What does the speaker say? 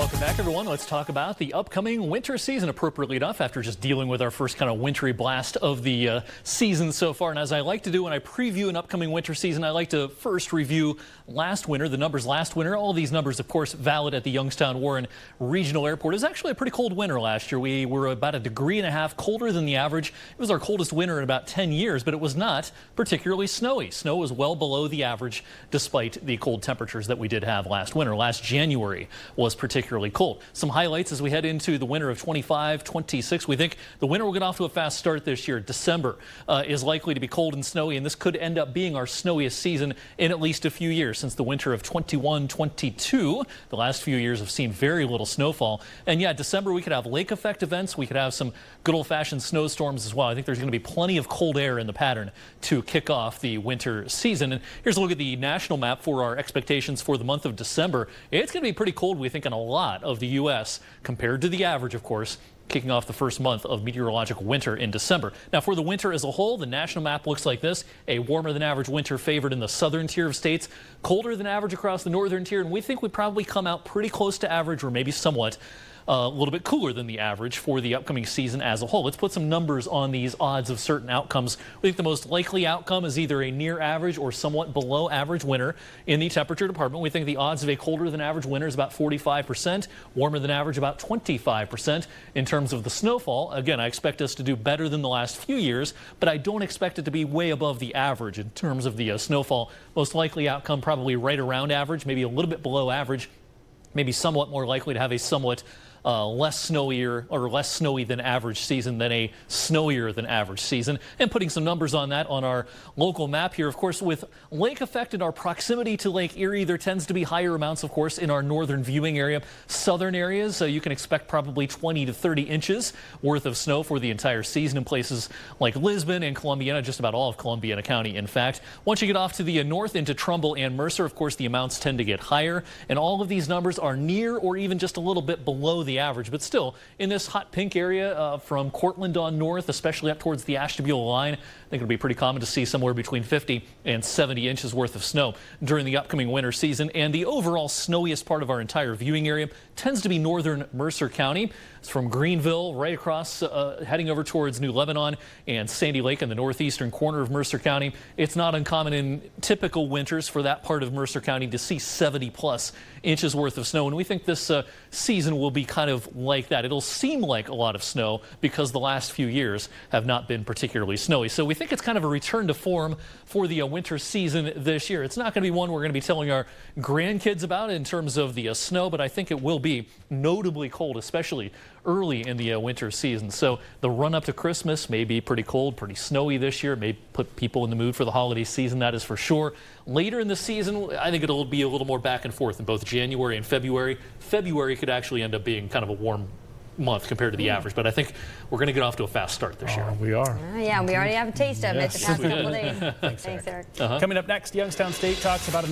Welcome back, everyone. Let's talk about the upcoming winter season, appropriately enough, after just dealing with our first kind of wintry blast of the season so far. And as I like to do when I preview an upcoming winter season, I like to first review last winter, the numbers last winter. All these numbers, of course, valid at the Youngstown Warren Regional Airport. It was actually a pretty cold winter last year. We were about 1.5 degrees colder than the average. It was our coldest winter in about 10 years, but it was not particularly snowy. Snow was well below the average despite the cold temperatures that we did have last winter. Last January was particularly cold. Some highlights as we head into the winter of 25-26. We think the winter will get off to a fast start this year. December is likely to be cold and snowy, and this could end up being our snowiest season in at least a few years since the winter of 21-22. The last few years have seen very little snowfall. And yeah, December we could have lake effect events. We could have some good old-fashioned snowstorms as well. I think there's going to be plenty of cold air in the pattern to kick off the winter season. And here's a look at the national map for our expectations for the month of December. It's going to be pretty cold, we think, in a lot of the U.S. compared to the average, of course, kicking off the first month of meteorological winter in December. Now, for the winter as a whole, the national map looks like this. A warmer than average winter favored in the southern tier of states, colder than average across the northern tier, and we think we probably come out pretty close to average, or maybe somewhat a little bit cooler than the average for the upcoming season as a whole. Let's put some numbers on these odds of certain outcomes. We think the most likely outcome is either a near average or somewhat below average winter in the temperature department. We think the odds of a colder than average winter is about 45%, warmer than average about 25%. In terms of the snowfall, again, I expect us to do better than the last few years, but I don't expect it to be way above the average in terms of the snowfall. Most likely outcome probably right around average, maybe a little bit below average, maybe somewhat more likely to have a somewhat less snowy than average season than a snowier than average season. And putting some numbers on that on our local map here, of course, with lake effect and our proximity to Lake Erie, there tends to be higher amounts, of course, in our northern viewing area. Southern areas, you can expect probably 20 to 30 inches worth of snow for the entire season in places like Lisbon and Columbiana, just about all of Columbiana County, in fact. Once you get off to the north into Trumbull and Mercer, of course, the amounts tend to get higher. And all of these numbers are near or even just a little bit below the average, but still in this hot pink area from Cortland on north, especially up towards the Ashtabula line, I think it'll be pretty common to see somewhere between 50 and 70 inches worth of snow during the upcoming winter season. And the overall snowiest part of our entire viewing area tends to be northern Mercer County. It's from Greenville right across heading over towards New Lebanon and Sandy Lake in the northeastern corner of Mercer County. It's not uncommon in typical winters for that part of Mercer County to see 70 plus inches worth of snow, and we think this season will be kind of like that. It'll seem like a lot of snow because the last few years have not been particularly snowy. So we think it's kind of a return to form for the winter season this year. It's not going to be one we're going to be telling our grandkids about in terms of the snow, but I think it will be notably cold, especially early in the winter season. So the run up to Christmas may be pretty cold, pretty snowy this year. May put people in the mood for the holiday season, that is for sure. Later in the season, I think it'll be a little more back and forth in both January and February. February could actually end up being kind of a warm month compared to the average, but I think we're going to get off to a fast start this year. We are. Yeah, we already have a taste of it the past couple of days. Thanks, Eric. Coming up next, Youngstown State talks about